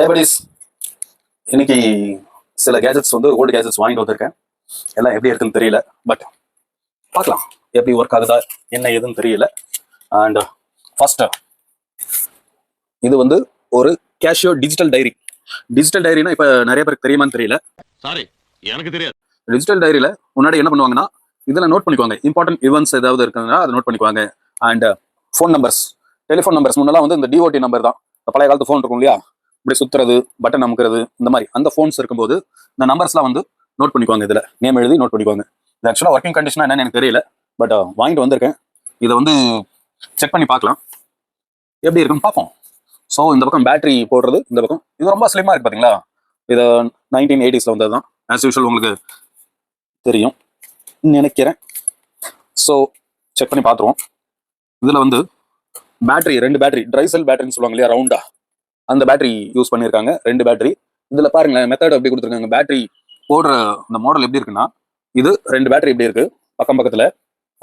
ஏபடிஸ் இன்னைக்கு சில கேஜெட்ஸ் வந்து ஓல்டு கேஜெட்ஸ் வாங்கிட்டு வந்திருக்கேன். எல்லாம் எப்படி இருக்குன்னு தெரியல, பட் பார்க்கலாம் எப்படி ஒர்க் ஆகுதா என்ன ஏதுன்னு தெரியல. அண்ட் ஃபர்ஸ்ட் இது வந்து ஒரு கேஷியோ டிஜிட்டல் டைரி. டிஜிட்டல் டைரினா இப்போ நிறைய பேருக்கு தெரியுமான்னு தெரியல. சாரி, எனக்கு தெரியாது. டிஜிட்டல் டைரியில முன்னாடி என்ன பண்ணுவாங்கன்னா இதில் நோட் பண்ணிக்குவாங்க, இம்பார்ட்டன்ட் ஈவெண்ட்ஸ் ஏதாவது இருக்குதுன்னா அதை நோட் பண்ணிக்குவாங்க. And phone numbers, telephone numbers முன்னெல்லாம் வந்து இந்த டிஓடி நம்பர் தான். பழைய காலத்து ஃபோன் இருக்கும் இல்லையா, இப்படி சுத்துறது, பட்டன் அமுக்கிறது, இந்த மாதிரி அந்த ஃபோன்ஸ் இருக்கும்போது இந்த நம்பர்ஸ்லாம் வந்து நோட் பண்ணிக்குவாங்க. இதில் நேம் எழுதி நோட் பண்ணிக்குவாங்க. இது ஆக்சுவலாக ஒர்க்கிங் கண்டிஷனா என்னன்னு எனக்கு தெரியல, பட் வாங்கிட்டு வந்திருக்கேன். இதை வந்து செக் பண்ணி பார்க்கலாம் எப்படி இருக்குன்னு பார்ப்போம். ஸோ இந்த பக்கம் பேட்டரி போடுறது, இந்த பக்கம் இது ரொம்ப ஸ்லிம்மாக இருக்குது பார்த்தீங்களா. இது 1980s வந்தது தான், ஆஸ் யூஷுவல் உங்களுக்கு தெரியும் நினைக்கிறேன். ஸோ செக் பண்ணி பார்த்துருவோம். இதில் வந்து பேட்டரி, 2 பேட்டரி, ட்ரை செல் பேட்டரின்னு சொல்லுவாங்க இல்லையா, ரவுண்டா, அந்த பேட்டரி யூஸ் பண்ணியிருக்காங்க. 2 பேட்டரி. இதில் பாருங்களேன் மெத்தட் எப்படி கொடுத்துருக்காங்க. பேட்டரி போடுற இந்த மாடல் எப்படி இருக்குன்னா, இது 2 பேட்டரி இப்படி இருக்கு பக்கம் பக்கத்தில்.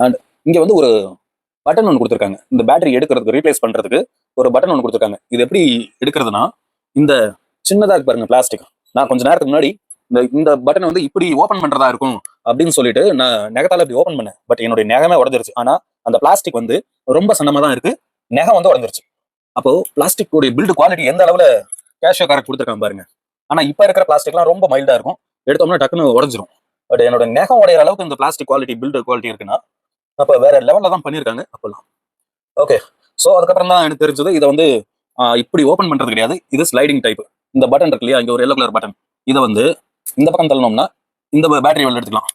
அண்ட் இங்கே வந்து ஒரு பட்டன் ஒன்று கொடுத்துருக்காங்க. இந்த பேட்டரி எடுக்கிறதுக்கு, ரீப்ளேஸ் பண்ணுறதுக்கு ஒரு பட்டன் ஒன்று கொடுத்துருக்காங்க. இது எப்படி எடுக்கிறதுனா, இந்த சின்னதாக இருக்கு பாருங்க பிளாஸ்டிக். நான் கொஞ்சம் நேரத்துக்கு முன்னாடி இந்த பட்டனை வந்து இப்படி ஓப்பன் பண்ணுறதா இருக்கும் அப்படின்னு சொல்லிட்டு நான் நெகத்தால இப்படி ஓப்பன் பண்ணேன். பட் என்னுடைய நெகமே உடஞ்சிருச்சு. ஆனால் அந்த பிளாஸ்டிக் வந்து ரொம்ப சன்னமாக தான் இருக்கு, நெகம் வந்து உடஞ்சிருச்சு. அப்போ பிளாஸ்டிக் உடைய பில்டு குவாலிட்டி எந்த அளவுல கேஷியோ கரெக்ட் கொடுத்துருக்காங்க பாருங்க. ஆனா இப்ப இருக்கிற பிளாஸ்டிக்லாம் ரொம்ப மைல்டா இருக்கும், எடுத்தோம்னா டக்குன்னு உடஞ்சிரும். பட் என்னோட நெகம் உடையிற அளவுக்கு இந்த பிளாஸ்டிக் குவாலிட்டி, பில்டு குவாலிட்டி இருக்குன்னா அப்ப வேற லெவல்ல தான் பண்ணியிருக்காங்க அப்பெல்லாம். ஓகே, ஸோ அதுக்கப்புறம் தான் எனக்கு தெரிஞ்சது இதை வந்து இப்படி ஓப்பன் பண்றது கிடையாது, இது ஸ்லைடிங் டைப். இந்த பட்டன் இருக்கு இல்லையா, இங்க ஒரு எல்லோ கலர் பட்டன், இதை வந்து இந்த பக்கம் தள்ளணும்னா இந்த பேட்டரி வெளில எடுத்துக்கலாம்,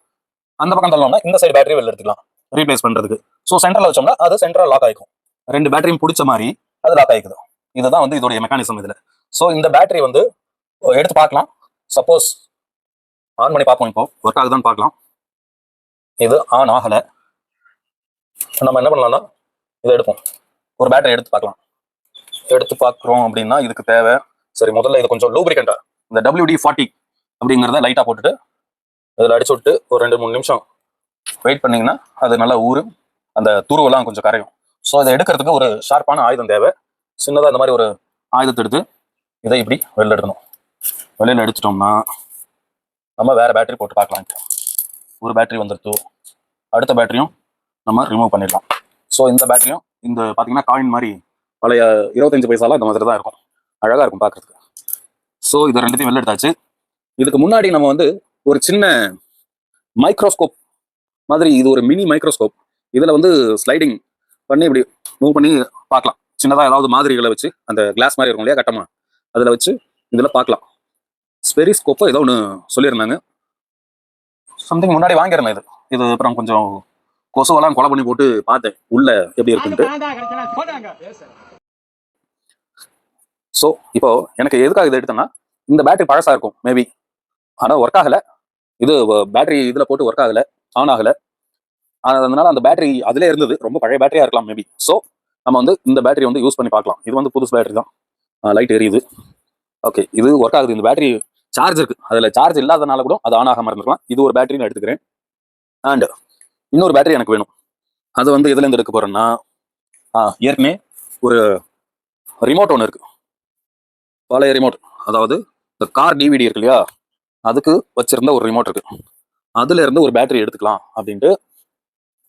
அந்த பக்கம் தள்ளணும்னா இந்த சைடு பேட்டரி வெளில எடுத்துக்கலாம் ரீப்ளேஸ் பண்றதுக்கு. ஸோ சென்டர்ல வச்சோம்னா அது சென்டரா லாக் ஆயிக்கும். 2 பேட்டரியும் பிடிச்ச மாதிரி அது லாக் ஆகிக்குது. இதுதான் வந்து இதோடைய மெக்கானிசம் இதுல. ஸோ இந்த பேட்டரி வந்து எடுத்து பார்க்கலாம். சப்போஸ் ஆன் பண்ணி பார்ப்போம், இப்போ ஒர்க் ஆகுதான்னு பார்க்கலாம். இது ஆன் ஆகலை. நம்ம என்ன பண்ணலாம்னா இதை எடுப்போம், ஒரு பேட்டரி எடுத்து பார்க்கலாம். எடுத்து பார்க்குறோம் அப்படின்னா இதுக்கு தேவை, சரி முதல்ல இது கொஞ்சம் லூப்ரிகண்டா இந்த WD-40 அப்படிங்கிறத லைட்டாக போட்டுட்டு இதில் அடிச்சு விட்டு ஒரு 2-3 நிமிஷம் வெயிட் பண்ணிங்கன்னா அது நல்லா ஊறும், அந்த துருவெல்லாம் கொஞ்சம் கரையும். ஸோ அதை எடுக்கிறதுக்கு ஒரு ஷார்ப்பான ஆயுதம் தேவை. சின்னதாக இந்த மாதிரி ஒரு ஆயுதத்தை எடுத்து இதை இப்படி வெளில எடுக்கணும். வெளியில் எடுத்துட்டோம்னா நம்ம வேற பேட்டரி போட்டு பார்க்கலாம். ஒரு பேட்டரி வந்துடுத்து, அடுத்த பேட்டரியும் நம்ம ரிமூவ் பண்ணிடலாம். ஸோ இந்த பேட்டரியும் இந்த பார்த்தீங்கன்னா காயின் மாதிரி பழைய 25 பைசாலாம் இந்த மாதிரி தான் இருக்கும், அழகாக இருக்கும் பார்க்குறதுக்கு. ஸோ இதை 2த்தையும் வெளில எடுத்தாச்சு. இதுக்கு முன்னாடி நம்ம வந்து ஒரு சின்ன மைக்ரோஸ்கோப் மாதிரி, இது ஒரு மினி மைக்ரோஸ்கோப், இதில் வந்து ஸ்லைடிங் பண்ணி இப்படி மூவ் பண்ணி பார்க்கலாம். சின்னதாக ஏதாவது மாதிரிகளை வச்சு, அந்த கிளாஸ் மாதிரி இருக்கும் இல்லையா கட்டமா, அதில் வச்சு இதில் பார்க்கலாம். ஸ்பெரிஸ்கோப்போ ஏதோ ஒன்று சொல்லியிருந்தாங்க, சம்திங் முன்னாடி வாங்கியிருந்தேன். இது அப்புறம் கொஞ்சம் கொசுவெல்லாம் கொலை பண்ணி போட்டு பார்த்தேன் உள்ள எப்படி இருக்குன்ட்டு. ஸோ இப்போ எனக்கு எதுக்காக இதை எடுத்தேன்னா, இந்த பேட்டரி பழசா இருக்கும் மேபி, ஆனால் ஒர்க் ஆகலை. இது பேட்டரி இதில் போட்டு ஒர்க் ஆகலை, ஆன் ஆகலை. அதனால அந்த பேட்டரி அதிலே இருந்தது, ரொம்ப பழைய பேட்டரியா இருக்கலாம் மேபி. ஸோ நம்ம வந்து இந்த பேட்டரி வந்து யூஸ் பண்ணி பார்க்கலாம். இது வந்து புதுசு பேட்டரி தான், லைட் எரியுது. ஓகே, இது ஒர்க் ஆகுது. இந்த பேட்டரி சார்ஜ் இருக்கு, அதில் சார்ஜ் இல்லாதனால கூட அது ஆன் ஆகாம இருந்திருக்கலாம். இது ஒரு பேட்டரி நான் எடுத்துக்கிறேன். அண்ட் இன்னொரு பேட்டரி எனக்கு வேணும். அது வந்து எதுல இருந்து எடுக்க போறேன்னா, ஏற்கனவே ஒரு ரிமோட் ஒன்று இருக்கு, பழைய ரிமோட், அதாவது இந்த கார் டிவிடி இருக்கு இல்லையா, அதுக்கு வச்சிருந்த ஒரு ரிமோட் இருக்கு. அதுல இருந்து ஒரு பேட்டரி எடுத்துக்கலாம் அப்படின்ட்டு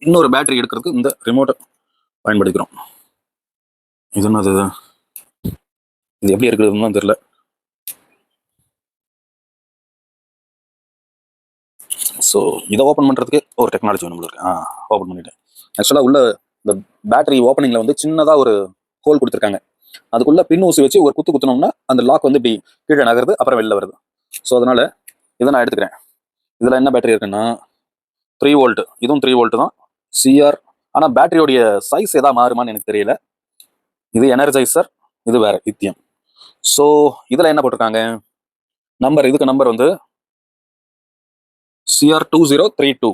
இன்னொரு பேட்டரி எடுக்கிறதுக்கு இந்த ரிமோட்டை பயன்படுத்திக்கிறோம். இது என்னது, இது எப்படி இருக்குதுன்னு தெரியல. ஸோ இதை ஓப்பன் பண்ணுறதுக்கு ஒரு டெக்னாலஜி ஒன்று இருக்கு. ஓப்பன் பண்ணிட்டேன். ஆக்சுவலாக உள்ள இந்த பேட்டரி ஓப்பனிங்கில் வந்து சின்னதாக ஒரு ஹோல் கொடுத்துருக்காங்க. அதுக்குள்ளே பின் ஊசி வச்சு ஒரு குத்து குத்துனோம்னா அந்த லாக் வந்து இப்படி கீழே நகருது, அப்புறம் வெளில வருது. ஸோ அதனால இதை நான் எடுத்துக்கிறேன். இதில் என்ன பேட்டரி இருக்குன்னா 3 வோல்ட், இதுவும் 3 வோல்ட் தான், CR. ஆனால் பேட்டரியோடைய சைஸ் எதாவது மாறுமான்னு எனக்கு தெரியல. இது எனர்ஜைசர், இது வேற லித்தியம். ஸோ இதில் என்ன போட்டிருக்காங்க நம்பர், இதுக்கு நம்பர் வந்து CR2032.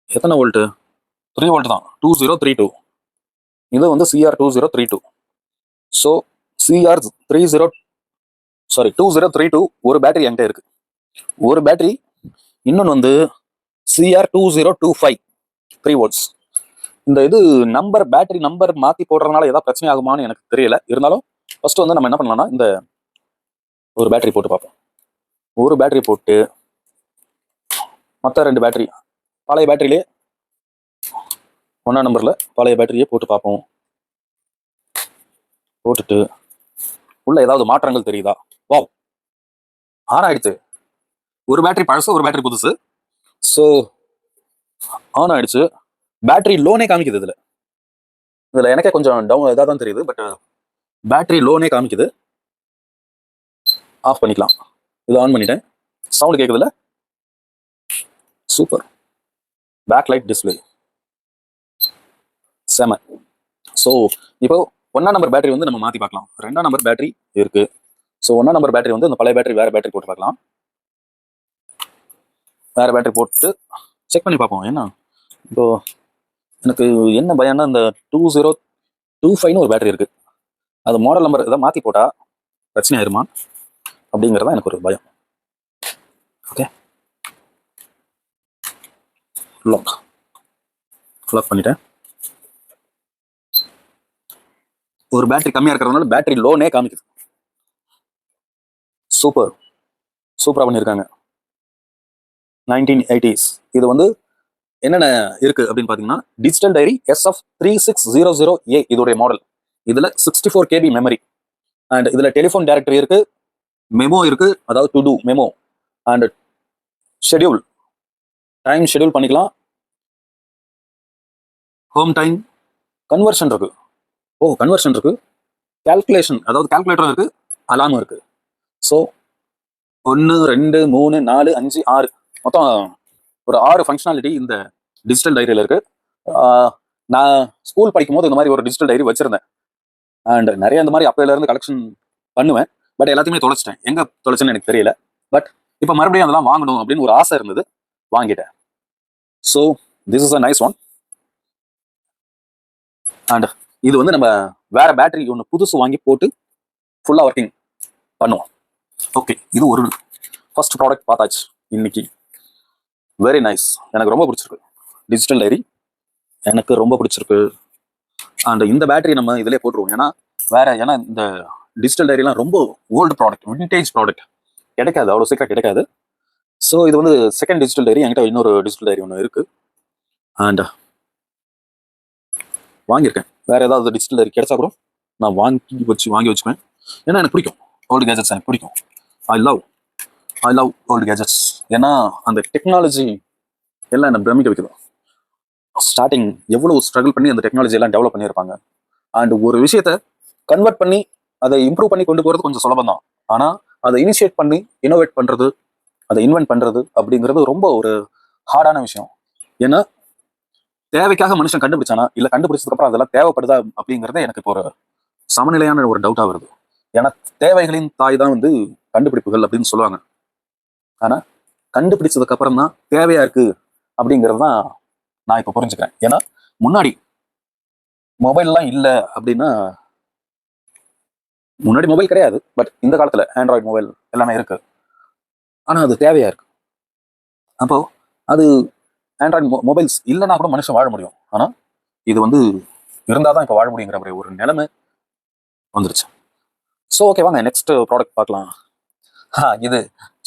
எத்தனை வோல்ட்டு? 3 வோல்ட் தான், 2032. இது வந்து CR2032. ஸோ CR2032 ஒரு பேட்டரி என்கிட்ட இருக்கு. ஒரு பேட்டரி இன்னொன்று வந்து CR2025 3 வோல்ட்ஸ். இந்த இது நம்பர், பேட்டரி நம்பர் மாற்றி போடுறதுனால ஏதாவது பிரச்சனை ஆகுமான்னு எனக்கு தெரியல. இருந்தாலும் ஃபர்ஸ்ட் வந்து நம்ம என்ன பண்ணலாம்னா இந்த ஒரு பேட்டரி போட்டு பார்ப்போம். ஒரு பேட்டரி போட்டு மற்ற 2 பேட்டரி பழைய பேட்டரியிலே 1ஆம் நம்பர்ல பழைய பேட்டரியே போட்டு பார்ப்போம். போட்டுட்டு உள்ள ஏதாவது மாற்றங்கள் தெரியுதா? வாவ், ஆன் ஆயிடுச்சு. ஒரு பேட்டரி பழசு, ஒரு பேட்டரி புதுசு. ஸோ ஆன் ஆயிடுச்சு. பேட்டரி லோனே காமிக்குது இதுல. இதுல எனக்கே கொஞ்சம் டவுன் இதாக தான் தெரியுது. பட் பேட்டரி லோனே காமிக்குது. ஆஃப் பண்ணிக்கலாம். இது ஆன் பண்ணிட்டேன். சவுண்ட் கேட்குதுல்ல? சூப்பர். பேக் லைட் டிஸ்பிளே செம. ஸோ இப்போ 1ஆம் நம்பர் பேட்டரி வந்து நம்ம மாற்றி பார்க்கலாம். 2ஆம் நம்பர் பேட்டரி இருக்கு. ஸோ 1ஆம் நம்பர் பேட்டரி வந்து இந்த பழைய பேட்டரி வேற பேட்டரி போட்டு பார்க்கலாம். வேற பேட்டரி போட்டு செக் பண்ணி பார்ப்போம். என்ன இப்போ எனக்கு என்ன பயம்னா இந்த 2025ன்னு ஒரு பேட்டரி இருக்கு. அது மாடல் நம்பர் இதை மாற்றி போட்டா பிரச்சனை ஆயிருமா அப்படிங்கிறதா எனக்கு ஒரு பயம். ஓகே, லாக் பண்ணிட்டேன். ஒரு பேட்டரி கம்மியா இருக்கிறதுனால பேட்டரி லோனே காமிக்குது. சூப்பரா பண்ணியிருக்காங்க. 1980s. இது வந்து என்னென்ன இருக்கு அப்படின்னு பாத்தீங்கன்னா, டிஜிட்டல் டைரி SF3600A இதோடைய மாடல். இதுல 64 KB மெமரி அண்ட் இதுல டெலிஃபோன் டைரக்டரி இருக்கு, மெமோ இருக்கு, அதாவது to do memo and schedule, time schedule பண்ணிக்கலாம். ஹோம் டைம் கன்வர்ஷன் இருக்கு. கன்வர்ஷன் இருக்கு. கால்குலேஷன், அதாவது கால்குலேட்டரும் இருக்கு, அலாமும் இருக்கு. ஸோ 1 2 3 4 5 6 மொத்தம் ஒரு 6 ஃபங்க்ஷனாலிட்டி இந்த டிஜிட்டல் டைரியில் இருக்கு. நான் ஸ்கூல் படிக்கும் போது இந்த மாதிரி ஒரு டிஜிட்டல் டைரி வச்சிருந்தேன். அண்ட் நிறைய இந்த மாதிரி அப்பையில இருந்து கலெக்ஷன் பண்ணுவேன். பட் எல்லாத்தையுமே தொலைச்சிட்டேன். எங்க தொலைச்சுன்னு எனக்கு தெரியல. பட் இப்போ மறுபடியும் அதெல்லாம் வாங்கணும் அப்படின்னு ஒரு ஆசை இருந்தது, வாங்கிட்டேன். So this is a nice one. And இது வந்து நம்ம வேற பேட்டரி ஒன்று புதுசு வாங்கி போட்டு ஃபுல்லாக ஒர்க்கிங் பண்ணுவோம். ஓகே, இது ஒரு ஃபர்ஸ்ட் ப்ராடக்ட் பார்த்தாச்சு இன்னைக்கு. Very nice. எனக்கு ரொம்ப பிடிச்சிருக்கு டிஜிட்டல் டைரி, எனக்கு ரொம்ப பிடிச்சிருக்கு. அண்ட் இந்த பேட்டரி நம்ம இதிலே போட்டுருவோம். ஏன்னா இந்த டிஜிட்டல் டைரிலாம் ரொம்ப ஓல்டு ப்ராடக்ட், விண்டேஜ் ப்ராடக்ட், கிடைக்காது, அவ்வளோ சீக்கிரம் கிடைக்காது. ஸோ இது வந்து செகண்ட் டிஜிட்டல் டைரி. என்கிட்ட இன்னொரு டிஜிட்டல் டைரி ஒன்று இருக்கு. அண்ட் வாங்கியிருக்கேன். வேற ஏதாவது டிஜிட்டல் டைரி கிடைச்சா கூட நான் வாங்கி வச்சுக்குவேன். ஏன்னா எனக்கு பிடிக்கும் ஓல்டு கேஜெட்ஸ், எனக்கு பிடிக்கும். I love old gadgets. ஏன்னா அந்த டெக்னாலஜி எல்லாம் என்ன பிரமிக்க வைக்குது. ஸ்டார்டிங் எவ்வளவு ஸ்ட்ரகிள் பண்ணி அந்த டெக்னாலஜி எல்லாம் டெவலப் பண்ணியிருப்பாங்க. அண்ட் ஒரு விஷயத்த கன்வெர்ட் பண்ணி அதை இம்ப்ரூவ் பண்ணி கொண்டு போகிறது கொஞ்சம் சுலபம் தான். ஆனால் அதை இனிஷியேட் பண்ணி இனோவேட் பண்ணுறது, அதை இன்வென்ட் பண்ணுறது அப்படிங்கிறது ரொம்ப ஒரு ஹார்டான விஷயம். ஏன்னா தேவைக்காக மனுஷன் கண்டுபிடிச்சானா, இல்லை கண்டுபிடிச்சதுக்கப்புறம் அதெல்லாம் தேவைப்படுதா அப்படிங்கிறத எனக்கு இப்போ ஒரு சமநிலையான ஒரு டவுட்டாக வருது. ஏன்னா தேவைகளின் தாய் தான் வந்து கண்டுபிடிப்புகள் அப்படின்னு சொல்லுவாங்க. ஆனால் கண்டுபிடிச்சதுக்கு அப்புறம் தான் தேவையா இருக்கு அப்படிங்கிறது தான் நான் இப்போ புரிஞ்சுக்கிறேன். ஏன்னா முன்னாடி மொபைல்லாம் இல்லை அப்படின்னா, முன்னாடி மொபைல் கிடையாது, பட் இந்த காலத்துல ஆண்ட்ராய்டு மொபைல் எல்லாமே இருக்கு. ஆனா அது தேவையா இருக்கு. அப்போ அது ஆண்ட்ராய்டு மொபைல்ஸ் இல்லைன்னா கூட மனுஷன் வாழ முடியும். ஆனா இது வந்து இருந்தாதான் இப்போ வாழ முடியுங்கிற ஒரு நிலைமை வந்துருச்சு. ஸோ ஓகே, வாங்க நெக்ஸ்ட் ப்ராடக்ட் பார்க்கலாம். இது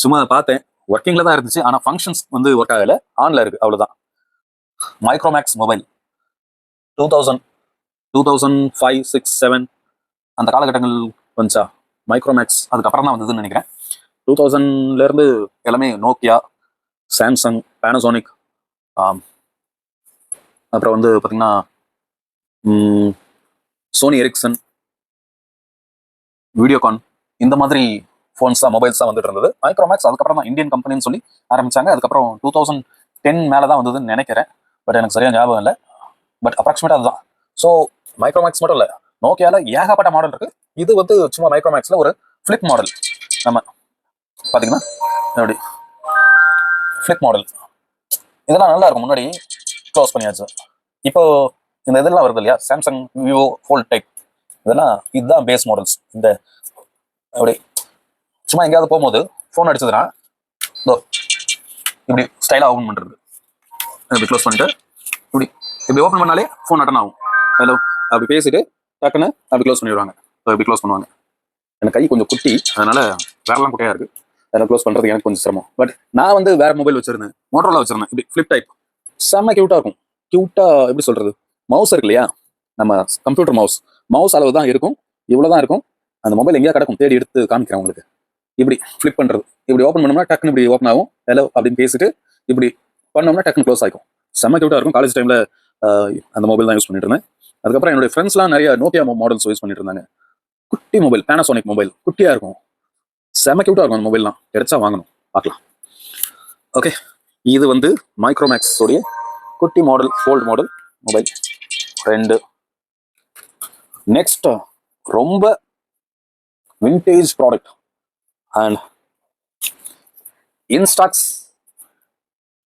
சும்மா பார்த்தேன், ஒர்க்கிங்ல தான் இருந்துச்சு. ஆனா ஃபங்க்ஷன்ஸ் வந்து ஒர்க் ஆகல, ஆன்ல இருக்கு, அவ்வளவுதான். மைக்ரோமேக்ஸ் மொபைல் 2005, 6, 7 அந்த காலகட்டங்கள் வந்துச்சா மைக்ரோமேக்ஸ். அதுக்கப்புறம் தான் வந்ததுன்னு நினைக்கிறேன். 2000ல இருந்து எல்லாமே நோக்கியா, சாம்சங், பேனசோனிக், அப்புறம் வந்து பார்த்தீங்கன்னா சோனி எரிக்சன், வீடியோகான், இந்த மாதிரி ஃபோன்ஸ் தான், மொபைல்ஸ் தான் வந்துட்டு இருந்தது. மைக்ரோமேக்ஸ் அதுக்கப்புறம் தான் இந்தியன் கம்பெனின்னு சொல்லி ஆரம்பிச்சாங்க. அதுக்கப்புறம் 2010 மேலே தான் வந்ததுன்னு நினைக்கிறேன். பட் எனக்கு சரியா ஞாபகம் இல்லை. பட் அப்ராக்சிமேட்டாக அதுதான். ஸோ மைக்ரோமேக்ஸ் மட்டும் இல்லை, நோக்கியால ஏகப்பட்ட மாடல் இருக்கு. இது வந்து சும்மா மைக்ரோமேக்ஸ்ல ஒரு ஃபிளிப் மாடல். நம்ம பார்த்தீங்கன்னா எப்படி ஃபிளிப் மாடல், இதெல்லாம் நல்லா இருக்கும். முன்னாடி க்ளோஸ் பண்ணியாச்சு. இப்போ இந்த இதெல்லாம் வருது இல்லையா, சாம்சங், விவோ, ஃபோல்ட் டைப், இதெல்லாம் இதுதான் பேஸ் மாடல்ஸ். இந்த அப்படி சும்மா எங்கேயாவது போகும்போது ஃபோன் அடிச்சதுன்னா இப்படி ஸ்டைலாக ஓப்பன் பண்ணுறது, இப்படி க்ளோஸ் பண்ணிட்டு இப்படி ஓப்பன் பண்ணாலே ஃபோன் அட்டன் ஆகும். ஹலோ அப்படி பேசிட்டு டக்குன்னு அப்படி க்ளோஸ் பண்ணிடுவாங்க. இப்படி க்ளோஸ் பண்ணுவாங்க. எனக்கு கை கொஞ்சம் குட்டி, அதனால வேறெல்லாம் குட்டையா இருக்கு. அதெல்லாம் க்ளோஸ் பண்றது எனக்கு கொஞ்சம் சிரமம். பட் நான் வந்து வேற மொபைல் வச்சிருந்தேன், மோட்டோரோலா வச்சிருந்தேன். இப்படி ஃபிளிப் டைப், செம்ம கியூட்டா இருக்கும். கியூட்டா எப்படி சொல்றது, மவுஸ் இருக்கு இல்லையா, நம்ம கம்ப்யூட்டர் மவுஸ், மவுஸ் அளவு தான் இருக்கும், இவ்வளவுதான் இருக்கும். அந்த மொபைல் எங்கேயா கிடக்கும், தேடி எடுத்து காமிக்கிறேன் உங்களுக்கு. இப்படி ஃபிளிப் பண்றது, இப்படி ஓப்பன் பண்ணோம்னா டக்குன்னு இப்படி ஓப்பன் ஆகும், ஹலோ அப்படின்னு பேசிட்டு இப்படி பண்ணோம்னா டக்குன்னு க்ளோஸ் ஆகும். செம்ம கியூட்டா இருக்கும். காலேஜ் டைம்ல அந்த மொபைல் தான் யூஸ் பண்ணிட்டு இருந்தேன். அதுக்கப்புறம் என்னுடைய ஃப்ரெண்ட்ஸ்லாம் நிறைய நோக்கியா மாடல்ஸ் யூஸ் பண்ணிட்டு இருந்தாங்க. குட்டி மொபைல், பேனாசோனிக் மொபைல், குட்டியா இருக்கும், செம கியூட்டா இருக்கும். அந்த மொபைல்லாம் கிடைச்சா வாங்கணும், பார்க்கலாம். ஓகே, இது வந்து மைக்ரோமேக்ஸ் உடைய குட்டி model, fold model mobile 2. Next ரொம்ப vintage product and Instax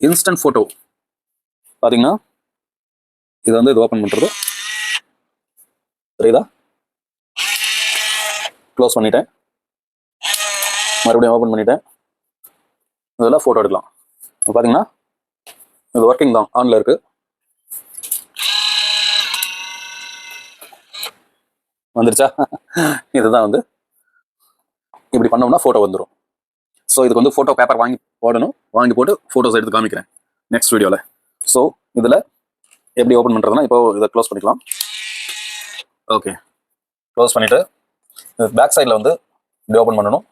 instant photo. பாத்தீங்கன்னா இது வந்து இது ஓப்பன் பண்றது தெரியுதா, க்ளோஸ் பண்ணிட்டேன், மறுபடியும் ஓப்பன் பண்ணிட்டேன். இதெல்லாம் ஃபோட்டோ எடுக்கலாம். பார்த்தீங்கன்னா இது ஒர்க்கிங் தான், ஆன்ல இருக்கு. வந்துருச்சா? இதுதான் வந்து இப்படி பண்ணோம்னா ஃபோட்டோ வந்துடும். ஸோ இதுக்கு வந்து ஃபோட்டோ பேப்பர் வாங்கி போடணும், வாங்கி போட்டு ஃபோட்டோஸ் எடுத்து காமிக்கிறேன் நெக்ஸ்ட் வீடியோவில். ஸோ இதில் எப்படி ஓப்பன் பண்ணுறதுனா, இப்போ இதை க்ளோஸ் பண்ணிக்கலாம். ஓகே, க்ளோஸ் பண்ணிவிட்டு பேக் சைடில் வந்து இப்படி ஓப்பன் பண்ணணும்.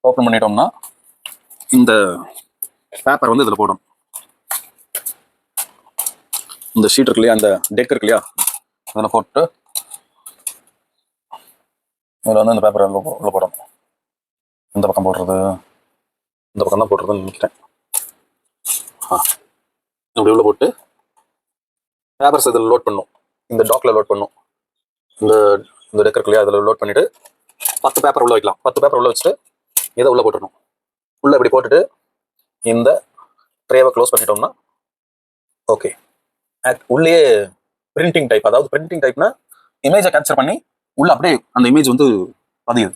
ஓப்பன் பண்ணிட்டோம்னா இந்த பேப்பர் வந்து இதில் போடணும். இந்த ஷீட் இருக்கு இல்லையா, அந்த டெக் இருக்கு இல்லையா, அதில் போட்டு இதில் வந்து இந்த பேப்பர் உள்ள போடணும். இந்த பக்கம் போடுறது, இந்த பக்கம் தான் போடுறதுன்னு நினைக்கிறேன். இப்படி உள்ள போட்டு பேப்பர்ஸ் இதில் லோட் பண்ணும், இந்த டாக்ல லோட் பண்ணும். இந்த இந்த டெக் இருக்கு இல்லையா, அதில் லோட் பண்ணிவிட்டு 10 பேப்பர் உள்ள வைக்கலாம். 10 பேப்பர் உள்ள வச்சுட்டு இதை உள்ள போட்டுடணும். உள்ள இப்படி போட்டுட்டு இந்த ட்ரேவை க்ளோஸ் பண்ணிட்டோம்னா ஓகே. உள்ளே பிரிண்டிங் டைப், அதாவது பிரிண்டிங் டைப்னா இமேஜை கேப்சர் பண்ணி உள்ள அப்படியே அந்த இமேஜ் வந்து பதியுது.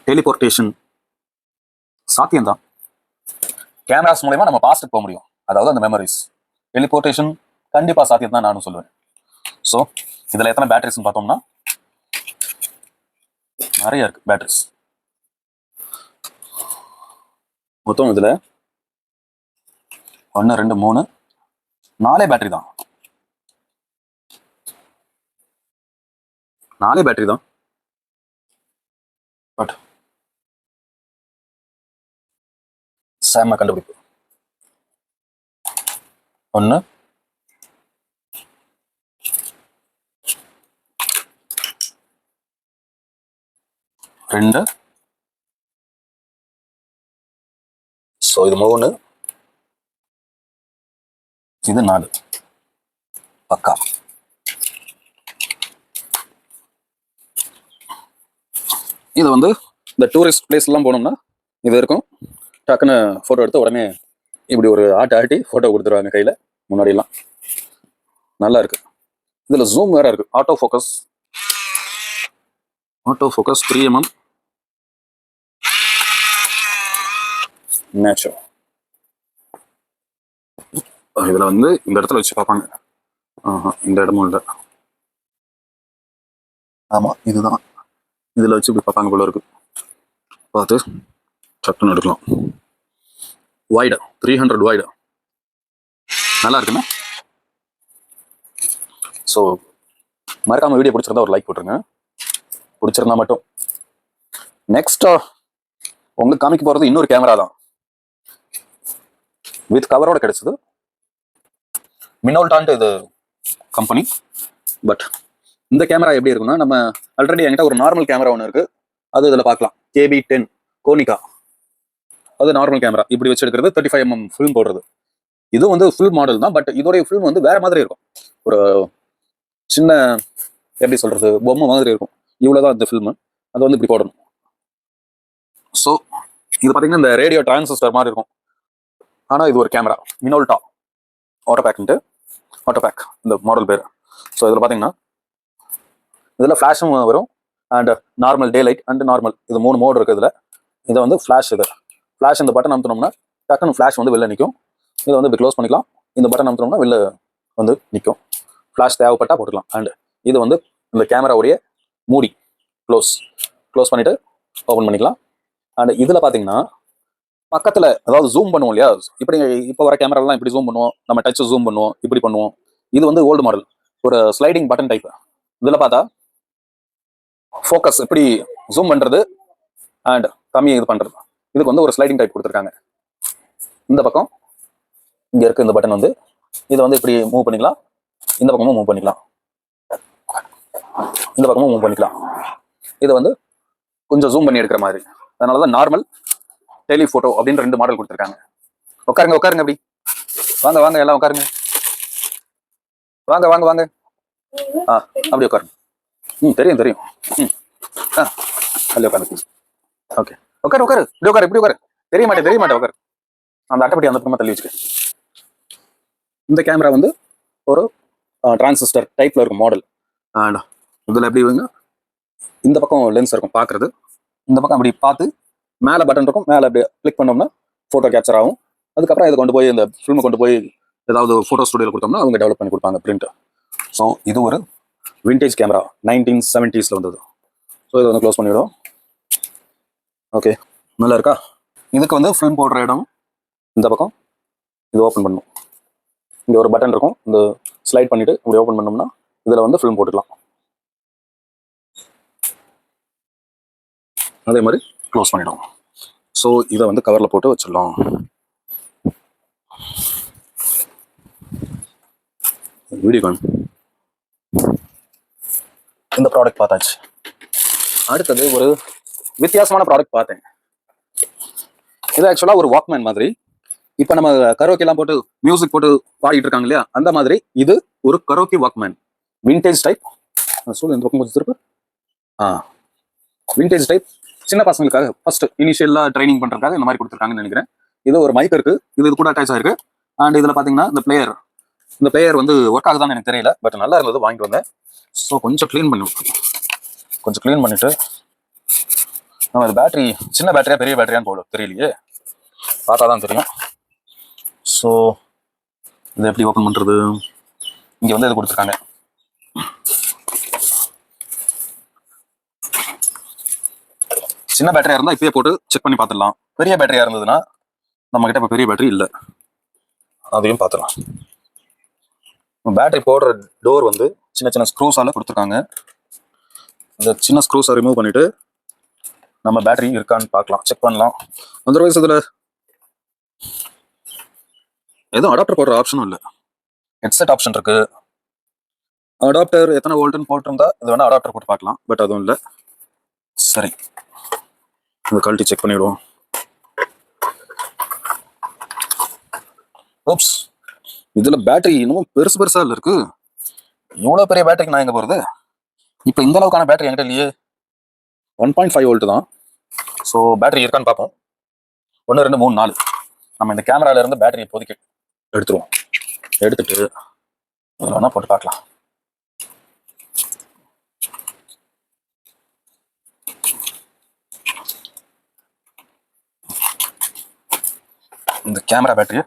டெலிபோர்டேஷன் சாத்தியம்தான். கேமராஸ் மூலமா நம்ம பாஸ்ட்டுக்கு போக முடியும், அதாவது அந்த மெமரிஸ். டெலிபோர்டேஷன் கண்டிப்பா சாத்தியம் தான் நானும் சொல்லுவேன். ஸோ இதில் எத்தனை பேட்டரிஸ்ன்னு பார்த்தோம்னா நிறைய இருக்கு பேட்டரிஸ். மொத்தம் இதில் 1 2 3 4 பேட்டரி தான். 4 பேட்டரி தான். பட் செம்ம கண்டுபிடிப்பு. 1 2, ஸோ இது 3, இது 4. பக்கா. இது வந்து இந்த டூரிஸ்ட் பிளேஸ் எல்லாம் போனோம்னா இது இருக்கும். டக்குன்னு ஃபோட்டோ எடுத்து உடனே இப்படி ஒரு ஆட்டி ஃபோட்டோ கொடுத்துருவாங்க கையில். முன்னாடியெல்லாம் நல்லா இருக்கு. இதில் ஜூம் வேற இருக்கு, ஆட்டோ ஃபோக்கஸ் 3mm நேச்சர். இதில் வந்து இந்த இடத்துல வச்சு பார்ப்பாங்க. இந்த இடமும் இல்லை, ஆமாம் இதுதான். இதில் வச்சு இப்படி பார்ப்பாங்க போல இருக்கு. பார்த்து சட்டுன்னு எடுக்கலாம். வைடு 300 வைடு, நல்லா இருக்குண்ணா. ஸோ மறக்காம வீடியோ பிடிச்சிருந்தா ஒரு லைக் போட்டுருங்க, பிடிச்சிருந்தா மட்டும். நெக்ஸ்ட் உங்களுக்கு காமிக்க போகிறது இன்னொரு கேமரா தான், வித் கவரோட கிடைச்சது. மினோல்டான்ட்டு இது கம்பெனி. பட் இந்த கேமரா எப்படி இருக்குன்னா, நம்ம ஆல்ரெடி என்கிட்ட ஒரு நார்மல் கேமரா ஒன்று இருக்கு, அது இதில் பார்க்கலாம். KB10 கோனிகா, அது நார்மல் கேமரா. இப்படி வச்சு எடுக்கிறது, 35mm ஃபில்ம் போடுறது. இது வந்து ஃபுல் மாடல் தான், பட் இதோடைய ஃபில்ம் வந்து வேற மாதிரி இருக்கும். ஒரு சின்ன எப்படி சொல்றது, பொம்மை மாதிரி இருக்கும். இவ்வளவுதான் இந்த ஃபில்ம். அது வந்து இப்படி போடணும். ஸோ இது பார்த்தீங்கன்னா இந்த ரேடியோ டிரான்சிஸ்டர் மாதிரி இருக்கும். ஆனால் இது ஒரு கேமரா, மினோல்டா ஆட்டோபேக் இந்த மாடல் பேர். ஸோ இதில் பார்த்தீங்கன்னா இதில் ஃப்ளாஷும் வரும், and normal day light and normal, இது 3 மோடு இருக்குது இதில். இதை வந்து ஃப்ளாஷ், இந்த பட்டன் அமுத்தினோம்னா டக்குன்னு ஃப்ளாஷ் வந்து வெளில நிற்கும். இதை வந்து இப்படி க்ளோஸ் பண்ணிக்கலாம். இந்த பட்டன் அமுத்தினோம்னா வெளில வந்து நிற்கும். ஃப்ளாஷ் தேவைப்பட்டா போட்டுக்கலாம். அண்ட் இது வந்து இந்த கேமராவுடைய மூடி, க்ளோஸ் பண்ணிட்டு ஓப்பன் பண்ணிக்கலாம். அண்ட் இதில் பார்த்தீங்கன்னா பக்கத்தில் அதாவது ஜூம் பண்ணுவோம் இல்லையா, இப்படி இப்போ வர கேமராலாம் இப்படி ஜூம் பண்ணுவோம், நம்ம டச் ஜூம் பண்ணுவோம், இப்படி பண்ணுவோம். இது வந்து ஓல்டு மாடல், ஒரு ஸ்லைடிங் பட்டன் டைப். இதில் பார்த்தா ஃபோக்கஸ் இப்படி ஜூம் பண்ணுறது அண்ட் கம்மி இது பண்ணுறது, இதுக்கு வந்து ஒரு ஸ்லைடிங் டைப் கொடுத்துருக்காங்க. இந்த பக்கம் இங்கே இருக்க இந்த பட்டன் வந்து இதை வந்து இப்படி மூவ் பண்ணிக்கலாம், இந்த பக்கமும் மூவ் பண்ணிக்கலாம், இந்த பக்கமும் மூவ் பண்ணிக்கலாம். இதை வந்து கொஞ்சம் ஜூம் பண்ணி எடுக்கிற மாதிரி. அதனால தான் நார்மல், டெலிஃபோட்டோ அப்படின்னு 2 மாடல் கொடுத்துருக்காங்க. உட்காருங்க அப்படி வாங்க எல்லாம் உட்காருங்க. வாங்க அப்படி உட்காருங்க. தெரியும். அல்ல உட்காரு. ஓகே, உட்காரு இப்படி உட்காரு. தெரிய மாட்டேன் உட்காரு. அந்த அட்டைப்பட்டி அந்த பக்கமா தள்ளி வச்சுக்க. இந்த கேமரா வந்து ஒரு டிரான்சிஸ்டர் டைப்ல இருக்கும் மாடல். அண்ட் இதில் எப்படி வைங்க, இந்த பக்கம் லென்ஸ் இருக்கும் பார்க்கறது, இந்த பக்கம் அப்படி பார்த்து மேலே பட்டன் இருக்கும், மேலே அப்படியே கிளிக் பண்ணோம்னா ஃபோட்டோ கேப்சர் ஆகும். அதுக்கப்புறம் இதை கொண்டு போய் இந்த ஃபில்மை கொண்டு போய் ஏதாவது ஃபோட்டோ ஸ்டுடியோவில் கொடுத்தோம்னா அவங்க டெவலப் பண்ணி கொடுப்பாங்க பிரிண்ட். ஸோ இது ஒரு விண்டேஜ் கேமரா, 1970s வந்தது. ஸோ இதை வந்து க்ளோஸ் பண்ணிவிடும். ஓகே, நல்லா இருக்கா? இதுக்கு வந்து ஃபில்ம் போடுற இடம் இந்த பக்கம், இது ஓப்பன் பண்ணணும். இங்கே ஒரு பட்டன் இருக்கும், இந்த ஸ்லைட் பண்ணிவிட்டு இப்படி ஓப்பன் பண்ணோம்னா இதில் வந்து ஃபில்ம் போட்டுக்கலாம். அதே மாதிரி க்ளோஸ் பண்ணிடும். ஸோ இதை வந்து கவரில் போட்டு வச்சிடலாம். வீடியோ கான் இந்த ப்ராடக்ட் பார்த்தாச்சு. அடுத்தது ஒரு வித்தியாசமான ப்ராடக்ட் பார்த்தேன். இது ஆக்சுவலாக ஒரு வாக்மேன் மாதிரி. இப்போ நம்ம கரோக்கெல்லாம் போட்டு மியூசிக் போட்டு பாடிட்டு இருக்காங்க இல்லையா, அந்த மாதிரி இது ஒரு கரோக்கி வாக்மேன், விண்டேஜ் டைப். சொல்லு இந்த பக்கம் கொஞ்சம் திருப்பு. விண்டேஜ் டைப், சின்ன பசங்களுக்காக ஃபர்ஸ்ட் இனிஷியலாக ட்ரைனிங் பண்ணுறதுக்காக இந்த மாதிரி கொடுத்துருக்காங்கன்னு நினைக்கிறேன். இது ஒரு மைக் இருக்கு, இது கூட அட்டாச் ஆயிருக்கு. அண்ட் இதில் பார்த்தீங்கன்னா இந்த பிளேயர் வந்து ஒர்க் ஆகுதான்னு எனக்கு தெரியல, பட் நல்லா இருந்தது, வாங்கிட்டு வந்தேன். ஸோ கொஞ்சம் க்ளீன் பண்ணிட்டு நம்ம அது பேட்டரி சின்ன பேட்டரியா பெரிய பேட்டரியான்னு போடும் தெரியலையே, பார்த்தா தான் தெரியும். ஸோ இதை எப்படி ஓப்பன் பண்ணுறது? இங்கே வந்து இது கொடுத்துருக்காங்க. சின்ன பேட்டரியா இருந்தால் இப்பயே போட்டு செக் பண்ணி பார்த்துடலாம். பெரிய பேட்டரியா இருந்ததுன்னா நம்மக்கிட்ட இப்போ பெரிய பேட்டரி இல்லை, அதையும் பார்த்துடலாம். பேட்டரி போடுற டோர் வந்து சின்ன ஸ்க்ரூஸால கொடுத்துருக்காங்க. இந்த சின்ன ஸ்க்ரூஸை ரிமூவ் பண்ணிட்டு நம்ம பேட்டரி இருக்கான்னு பார்க்கலாம், செக் பண்ணலாம். அதர்வைஸ் இதில் எதுவும் அடாப்டர் போடுற ஆப்ஷனும் இல்லை. ஹெட்செட் ஆப்ஷன் இருக்கு. அடாப்டர் எத்தனை வோல்ட்னு போட்டிருந்தா இது வேணா அடாப்டர் போட்டு பார்க்கலாம், பட் அதுவும் இல்லை. சரி, இந்த குவாலிட்டி செக் பண்ணிவிடுவோம். ஓப்ஸ், இதில் பேட்டரி இன்னமும் பெருசா இல்லை இருக்கு. இவ்வளோ பெரிய பேட்டரிக்கு நான் எங்கே போகிறது? இப்போ இந்த அளவுக்கான பேட்டரி என்கிட்ட இல்லையே. 1.5 வோல்ட் தான். ஸோ பேட்டரி இருக்கான்னு பார்ப்போம். 1 2 3 4. நம்ம இந்த கேமரால இருந்து பேட்டரி இப்போதைக்கு எடுத்துருவோம். எடுத்துட்டு அதில் வேணா போட்டு பார்க்கலாம். இந்த கேமரா பேட்டரி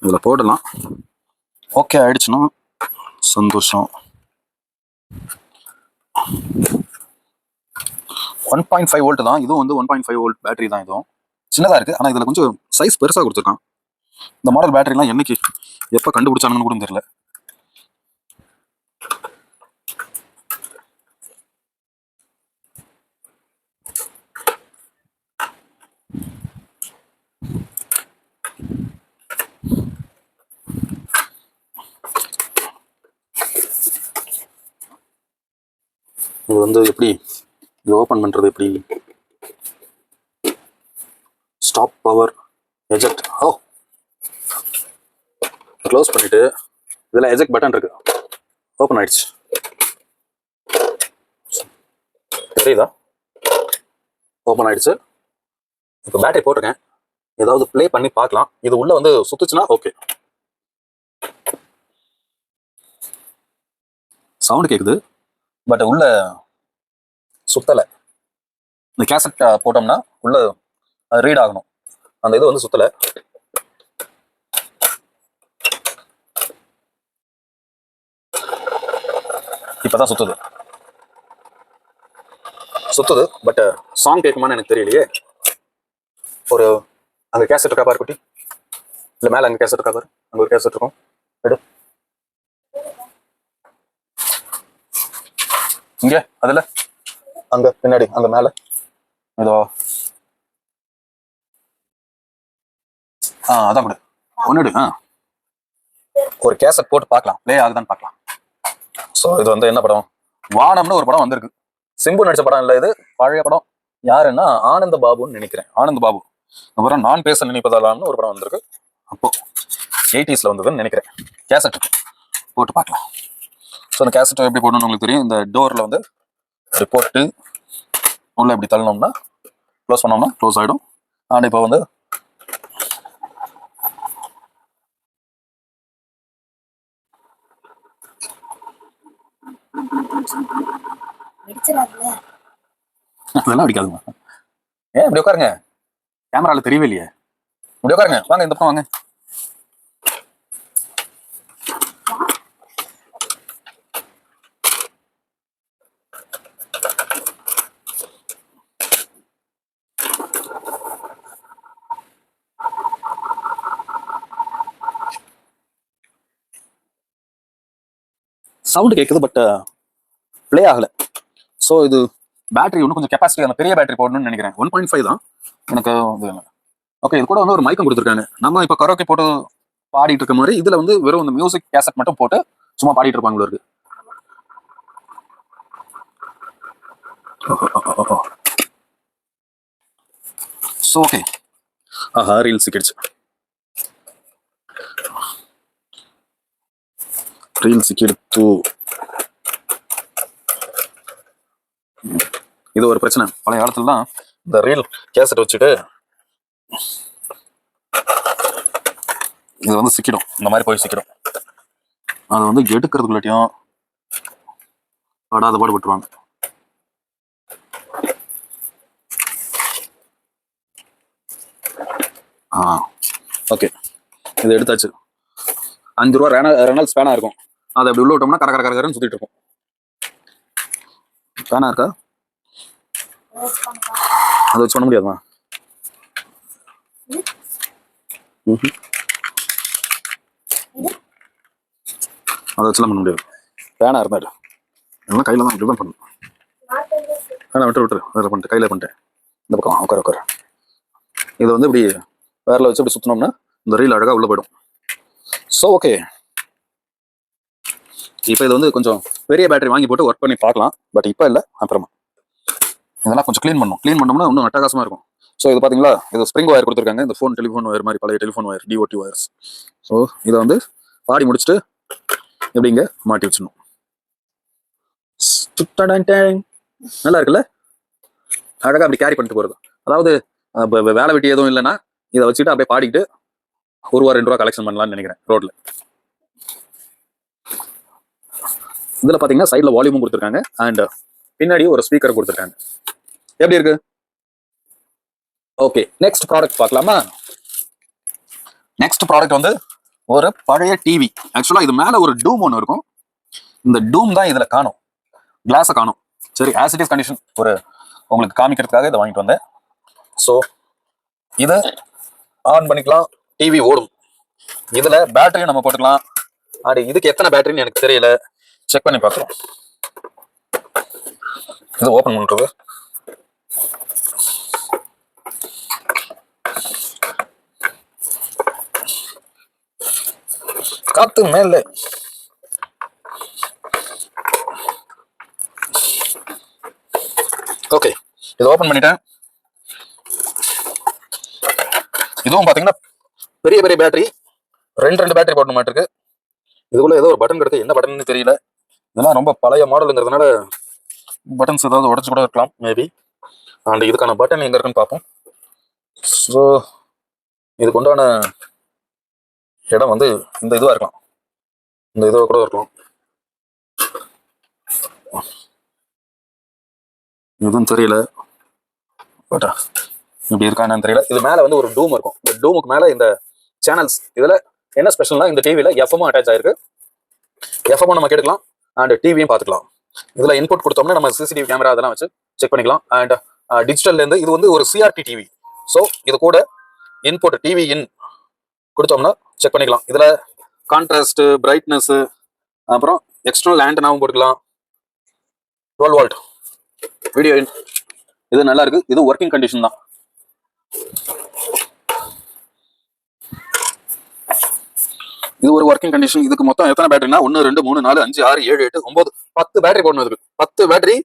இதில் போடலாம். ஓகே ஆயிடுச்சுன்னா சந்தோஷம். 1.5 வோல்ட் தான் இதுவும், வந்து 1.5 வோல்ட் பேட்டரி தான் இதுவும். சின்னதாக இருக்குது, ஆனால் இதில் கொஞ்சம் சைஸ் பெருசாக கொடுத்துருக்கான். இந்த மாடல் பேட்டரிலாம் என்னைக்கு எப்போ கண்டுபிடிச்சானுன்னு கூட தெரியல. இது வந்து எப்படி இது ஓப்பன் பண்ணுறது? எப்படி ஸ்டாப் பவர் எஜெக்ட். க்ளோஸ் பண்ணிட்டு இதில் எஜெக்ட் பட்டன் இருக்கு, ஓப்பன் ஆயிடுச்சு. தெரியுதா? ஓப்பன் ஆயிடுச்சு. இப்போ பேட்டரி போட்டிருக்கேன், ஏதாவது ப்ளே பண்ணி பார்க்கலாம். இது உள்ள வந்து சுத்துச்சுன்னா ஓகே, சவுண்டு கேட்குது, பட் உள்ள சுத்தலை. இந்த கேசட் போட்டோம்னா உள்ள ரீட் ஆகணும், அந்த இது வந்து சுத்தலை. இப்பதான் சுத்துது. சுத்துது, பட் சாங் கேட்குமான்னு எனக்கு தெரியலையே. ஒரு அங்க கேசட் இருக்கா பாரு குட்டி, இல்ல மேல அங்க கேசட் இருக்கா பாரு, அங்க ஒரு கேசட் இருக்கும், எடு. இங்க அதுல அங்க பின்னாடி அங்க மேல ஏதோ அதான் கொடு ஒன்னுடு. ஒரு கேசட் போட்டு பார்க்கலாம், ப்ளே ஆகுதான்னு பார்க்கலாம். ஸோ இது வந்து என்ன படம், வானம்னு ஒரு படம் வந்திருக்கு. சிம்பு நடிச்ச படம் இல்லை, இது பழைய படம். யாருன்னா ஆனந்த பாபுன்னு நினைக்கிறேன், ஆனந்த பாபு. அப்புறம் நான் பேச நினைப்பதாலான்னு ஒரு படம் வந்திருக்கு, அப்போ 80s வந்ததுன்னு நினைக்கிறேன். கேசட் போட்டு பார்க்கலாம். ஸோ அந்த கேசட் எப்படி போடணும்னு உங்களுக்கு தெரியும். இந்த டோரில் வந்து இப்படி போட்டு உள்ள இப்படி தள்ளணும்னா க்ளோஸ் பண்ணோம்னா க்ளோஸ் ஆகிடும். அண்ட் இப்போ வந்து அதெல்லாம் அடிக்காதுங்க. ஏன் இப்படி உட்காருங்க, கேமரால தெரியவே இல்லையே. இப்படி உட்காருங்க, வாங்க இந்த பக்கம் வாங்க. சவுண்டு கேட்குது, பட் ப்ளே ஆகலை. ஸோ இது பேட்டரி இன்னும் கொஞ்சம் கெப்பாசிட்டி, அந்த பெரிய பேட்டரி போடணும்னு நினைக்கிறேன். 1.5 தான் எனக்கு. ஓகே, இது கூட வந்து ஒரு மைக்கம் கொடுத்துருக்காங்க. நம்ம இப்போ கரோக்கே போட்டு பாடிட்டு இருக்க மாதிரி இதில் வந்து வெறும் இந்த மியூசிக் கேசட் மட்டும் போட்டு சும்மா பாடிட்டு இருப்பாங்க இருக்கு. ஸோ ஓகே, ரீல் சிக்கிடுச்சு. ரீல் சிக்கிடுத்து. இது ஒரு பிரச்சனை. பழைய காலத்துல தான் இந்த ரீல் கேசட் வச்சுட்டு இது வந்து சிக்கிடும், இந்த மாதிரி போய் சிக்கிடும். அதை வந்து எடுக்கிறதுக்குள்ளாட்டியும் படாத பாடு விட்டுருவாங்க. ஓகே, இது எடுத்தாச்சு. 5 ரூபா ரெனால்ட்ஸ் பேனா இருக்கும், அதை அப்படி உள்ள விட்டோம்னா கர கர கரன்னு சுத்திட்டு இருக்கும். பேனா இருக்கா, அதை வச்சு பண்ண முடியாதுமா. அதை வச்சுலாம் பண்ண முடியாது. பேனா இருந்தாரு எல்லாம் கையில தான் இப்படி தான் பண்ணணும். பேனா விட்டுரு அதில் பண்ணிட்டு கையில பண்ணிட்டேன். இந்த பக்கம் உட்கார. இது வந்து இப்படி வேரில் வச்சு இப்படி சுற்றினோம்னா இந்த ரீல் அழகாக உள்ள போயிடும். ஸோ ஓகே, இப்போ இது வந்து கொஞ்சம் பெரிய பேட்டரி வாங்கி போட்டு ஒர்க் பண்ணி பார்க்கலாம். பட் இப்போ இல்லை, அப்புறமா இதெல்லாம் கொஞ்சம் க்ளீன் பண்ணோம்னா இன்னும் அட்டகாசமாக இருக்கும். ஸோ இது பார்த்தீங்களா, இது ஸ்ப்ரிங் ஒயர் கொடுத்துருக்காங்க. இந்த டெலிஃபோன் ஒயர் மாதிரி, பழைய telephone wire, DOT wires. So இதை வந்து பாடி முடிச்சுட்டு எப்படிங்க மாட்டி வச்சிடணும். நல்லா இருக்குல்ல, அழகாக அப்படி கேரி பண்ணிட்டு போகிறது. அதாவது வேலை வெட்டி எதுவும் இல்லைன்னா இதை வச்சுட்டு அப்படியே பாடிக்கிட்டு ₹1 2 ரூபா கலெக்ஷன் பண்ணலாம்னு நினைக்கிறேன் ரோட்ல. இதுல பாத்தீங்கன்னா சைட்ல வால்யூமும் கொடுத்துருக்காங்க அண்ட் பின்னாடி ஒரு ஸ்பீக்கர் கொடுத்துருக்காங்க. எப்படி இருக்கு? ஓகே, நெக்ஸ்ட் ப்ராடக்ட் பார்க்கலாமா? நெக்ஸ்ட் ப்ராடக்ட் வந்து ஒரு பழைய டிவி. ஆக்சுவலா இது மேல ஒரு டூம் ஒன்று இருக்கும். இந்த டூம் தான் இதுல காணும், கிளாஸை காணும். சரி, ஆஸ் இட் இஸ் கண்டிஷன் ஒரு உங்களுக்கு காமிக்கிறதுக்காக இதை வாங்கிட்டு வந்தேன். ஸோ இதை ஆன் பண்ணிக்கலாம், டிவி ஓடும். இதுல பேட்டரியும் நம்ம போட்டுக்கலாம். அது இதுக்கு எத்தனை பேட்டரின்னு எனக்கு தெரியல, செக் பண்ணி பார்க்கலாம். இது ஓபன் பண்றது. காத்து மேல. ஓகே, இது ஓபன் பண்ணிட்டேன். இதுவும் பாத்தீங்கன்னா பெரிய பெரிய பேட்டரி, ரெண்டு பேட்டரி போடணும் மாட்டிருக்கு. இதுக்குள்ள ஏதோ ஒரு பட்டன் கிடக்கு, என்ன பட்டன் தெரியல. இதெல்லாம் ரொம்ப பழைய மாடலுங்கிறதுனால பட்டன்ஸ் ஏதாவது உடச்சு கூட இருக்கலாம் மேபி. அண்ட் இதுக்கான பட்டன் எங்க இருக்குன்னு பார்ப்போம். ஸோ இதுக்கு உண்டான இடம் வந்து இந்த இதுவா இருக்கலாம், இந்த இதுவா கூட இருக்கலாம். எதுவும் தெரியல, பட் இப்படி இருக்கான்னு தெரியல. இது மேல வந்து ஒரு டூம் இருக்கும். இந்த டூமுக்கு மேல இந்த சேனல்ஸ். இதுல என்ன ஸ்பெஷல்னா இந்த டிவில எஃப்எம் அட்டாச் ஆயிருக்கு. எஃப்எம் நம்ம கேட்டுக்கலாம் அண்ட் டிவியும் பார்த்துக்கலாம். இதுல இன்புட் கொடுத்தோம்னா நம்ம சிசிடிவி கேமரா அதெல்லாம் வச்சு செக் பண்ணிக்கலாம். அண்ட் டிஜிட்டல்ல இருந்து இது வந்து ஒரு சிஆர்டி டிவி. ஸோ இது கூட இன்புட் டிவி இன் கொடுத்தோம்னா செக் பண்ணிக்கலாம். இதுல கான்ட்ராஸ்ட், பிரைட்னஸ், அப்புறம் எக்ஸ்டர்னல் ஆண்டனாவும் போட்டுக்கலாம். 12 வோல்ட் வீடியோ இன். இது நல்லா இருக்கு. இது ஒர்க்கிங் கண்டிஷன் தான். இது ஒரு ஒர்க்கிங் கண்டிஷன். இதுக்கு மொத்தம் எத்தனை பேட்டரினா 1 2 3 4 5 6 7 8 9 10 பேட்டரி போடணும். இதுக்கு 10 பேட்டரி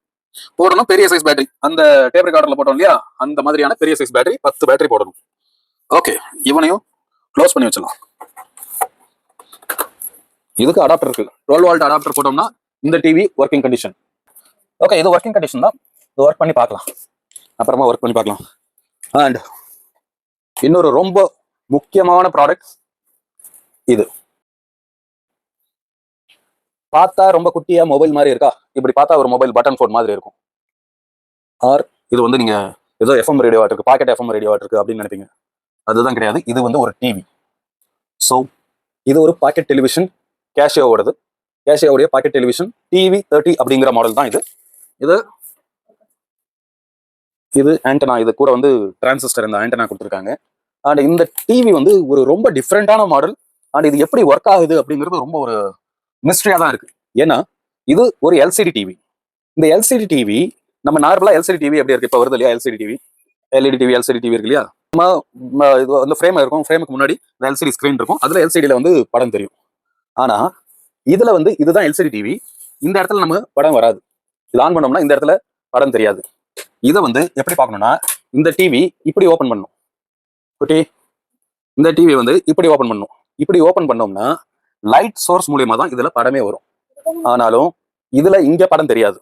போடணும். பெரிய சைஸ் பேட்டரி, அந்த டேப் ரெக்கார்டர்ல போட்டோம் இல்லையா, அந்த மாதிரியான பெரிய சைஸ் பேட்டரி 10 பேட்டரி போடணும். ஓகே, இவனையும் க்ளோஸ் பண்ணி வச்சிடலாம். இதுக்கு அடாப்டர் இருக்கு. 12 வோல்ட் அடாப்டர் போட்டோம்னா இந்த டிவி ஒர்க்கிங் கண்டிஷன். ஓகே, இது ஒர்க்கிங் கண்டிஷன் தான். இது ஒர்க் பண்ணி பார்க்கலாம், அப்புறமா ஒர்க் பண்ணி பார்க்கலாம். அண்ட் இன்னொரு ரொம்ப முக்கியமான ப்ராடக்ட் இது. பார்த்தா ரொம்ப குட்டியா மொபைல் மாதிரி இருக்கா? இப்படி பார்த்தா ஒரு மொபைல் பட்டன் ஃபோன் மாதிரி இருக்கும். ஆர் இது வந்து நீங்க ஏதோ எஃப்எம் ரேடியோ இருக்கு, பாக்கெட் எஃப்எம் ரேடியோ இருக்கு அப்படின்னு நினைப்பீங்க. அதுதான் கிடையாது. இது வந்து ஒரு டிவி. ஸோ இது ஒரு பாக்கெட் டெலிவிஷன், கேஷியோவோடது. கேஷியோடைய பாக்கெட் டெலிவிஷன் டிவி 30 அப்படிங்கிற மாடல் தான் இது. இது இது ஆண்டனா, இது கூட வந்து டிரான்சிஸ்டர் இந்த ஆண்டனா கொடுத்துருக்காங்க. அண்ட் இந்த டிவி வந்து ஒரு ரொம்ப டிஃப்ரெண்டான மாடல். அண்ட் இது எப்படி ஒர்க் ஆகுது அப்படிங்கிறது ரொம்ப ஒரு மிஸ்ட்ரியா தான் இருக்கு. ஏன்னா இது ஒரு எல்சிடி டிவி. இந்த எல்சிடி டிவி நம்ம நார்மலா எல்சிடி டிவி எப்படி இருக்கு, இப்போ வருது இல்லையா LCD TV, LED TV, LCD TV இருக்கு இல்லையா. நம்ம இது வந்து ஃப்ரேம் இருக்கும். ஃப்ரேமுக்கு முன்னாடி இந்த எல்சிடி ஸ்கிரீன் இருக்கும். அதுல எல்சிடியில வந்து படம் தெரியும். ஆனா இதுல வந்து இதுதான் எல்சிடி டிவி. இந்த இடத்துல நம்ம படம் வராது. இது ஆன் பண்ணோம்னா இந்த இடத்துல படம் தெரியாது. இதை வந்து எப்படி பார்க்கணும்னா, இந்த டிவி இப்படி ஓபன் பண்ணணும். குட்டி, இந்த டிவி வந்து இப்படி ஓபன் பண்ணணும். இப்படி ஓபன் பண்ணோம்னா லைட் சோர்ஸ் மூலியமா தான் இதுல படமே வரும். ஆனாலும் இதுல இங்க படம் தெரியாது.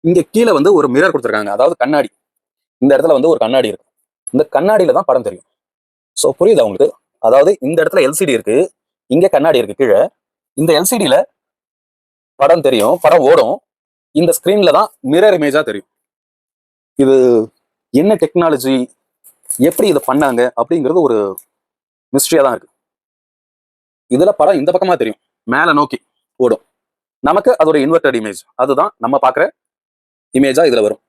இங்க கீழே வந்து ஒரு மிரர் கொடுத்துருக்காங்க, அதாவது கண்ணாடி. இந்த இடத்துல வந்து ஒரு கண்ணாடி இருக்கு. இந்த கண்ணாடியில தான் படம் தெரியும். ஸோ புரியுதா உங்களுக்கு? அதாவது இந்த இடத்துல எல்சிடி இருக்கு, இங்க கண்ணாடி இருக்கு கீழே. இந்த எல்சிடியில படம் தெரியும், படம் ஓடும். இந்த ஸ்கிரீன்ல தான் மிரர் இமேஜா தெரியும். இது என்ன டெக்னாலஜி, எப்படி இதை பண்ணாங்க அப்படிங்கிறது ஒரு மிஸ்ட்ரியா தான் இருக்கு. இதுல படம் இந்த பக்கமா தெரியும், மேல நோக்கி ஓடும். நமக்கு அது ஒரு இன்வெர்டட் இமேஜ், அதுதான் நம்ம பார்க்குற இமேஜா இதுல வரும்.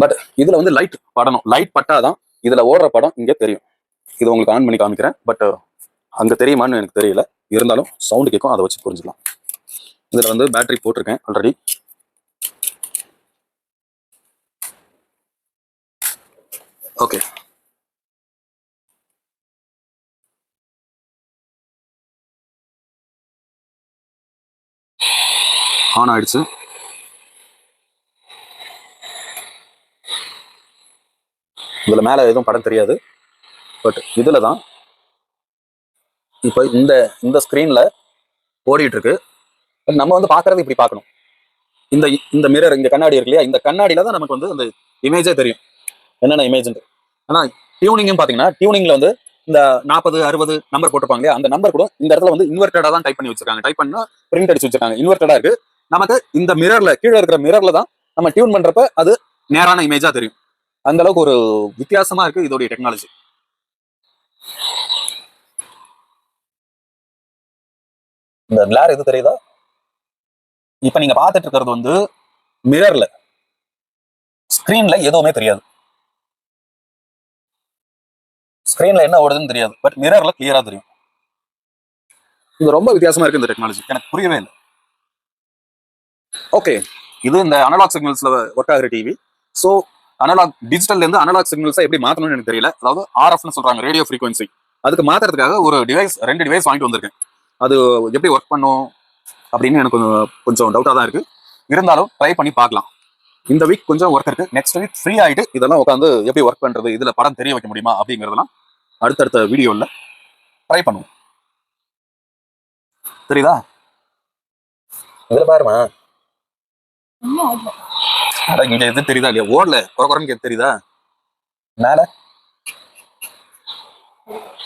பட் இதுல வந்து லைட் படணும். லைட் பட்டாதான் இதுல ஓடுற படம் இங்க தெரியும். இது உங்களுக்கு ஆன் பண்ணி காமிக்கிறேன். பட் அங்க தெரியுமான்னு எனக்கு தெரியல. இருந்தாலும் சவுண்ட் கேட்கும், அதை வச்சு புரிஞ்சுக்கலாம். இதுல வந்து பேட்டரி போட்டிருக்கேன் ஆல்ரெடி. ஓகே, ஆன் ஆயிடுச்சு. இதுல மேல எதுவும் படம் தெரியாது. பட் இதுல தான் இப்போ இந்த இந்த ஸ்கிரீன்ல ஓடிட்டு இருக்கு. நம்ம வந்து பாக்குறது இப்படி பார்க்கணும். இந்த இந்த மிரர், இங்க கண்ணாடி இருக்கு இல்லையா, இந்த கண்ணாடியில தான் நமக்கு வந்து அந்த இமேஜே தெரியும், என்னென்ன இமேஜ். ஆனா டியூனிங்கும் பாத்தீங்கன்னா, டியூனிங்ல வந்து இந்த 40 60 நம்பர் போட்டிருப்பாங்க இல்லையா, அந்த நம்பர் கூட இந்த இடத்துல வந்து இன்வெர்டடா தான் டைப் பண்ணி வச்சிருக்காங்க. டைப் பண்ணா பிரிண்ட் அடிச்சு வச்சிருக்காங்க, இன்வெர்டடா இருக்கு. நமக்கு இந்த மிரர்ல, கீழே இருக்கிற மிரர்ல தான் நம்ம டியூன் பண்றப்ப அது நேரான இமேஜா தெரியும். அந்த அளவுக்கு ஒரு வித்தியாசமா இருக்கு இதோடைய டெக்னாலஜி. இந்த கிளார் எது தெரியுதா? இப்ப நீங்க பாத்துட்டு இருக்கிறது வந்து மிரர்ல, ஸ்கிரீன்ல எதுவுமே தெரியாது. ஸ்கிரீன்ல என்ன ஓடுதுன்னு தெரியாது, பட் மிரர்ல கிளியரா தெரியும். இது ரொம்ப வித்தியாசமா இருக்கு இந்த டெக்னாலஜி, எனக்கு புரியவே இல்லை. ஓகே, இது இந்த அனலாக் சிக்னல்ஸ்ல ஒர்க் ஆகிற டிவி. ஸோ அனலாக் டிஜிட்டல்ல இருந்து அனலாக் சிக்னல்ஸை எப்படி மாத்தணும்னு எனக்கு தெரியல. அதாவது ஆர்எஃப்னு சொல்றாங்க, ரேடியோ ஃப்ரீக்வன்சி. அதுக்கு மாத்துறதுக்காக ஒரு டிவைஸ், 2 டிவைஸ் வாங்கிட்டு வந்திருக்கேன். அது எப்படி ஒர்க் பண்ணும் அப்படின்னு எனக்கு கொஞ்சம் டவுட்டா தான் இருக்கு. இருந்தாலும் ட்ரை பண்ணி பார்க்கலாம். இந்த வீக் கொஞ்சம் ஒர்க் இருக்கு. நெக்ஸ்ட் வீக் ஃப்ரீ ஆயிட்டு இதெல்லாம் உட்காந்து எப்படி ஒர்க் பண்றது, இதுல படம் தெரிய வைக்க முடியுமா அப்படிங்கறதெல்லாம் அடுத்தடுத்த வீடியோல ட்ரை பண்ணுவோம். தெரியுதா? இதுல பாருமா, இங்க எது தெரியுதா இல்லையா, ஓடல குறைன்னு தெரியுதா மேல.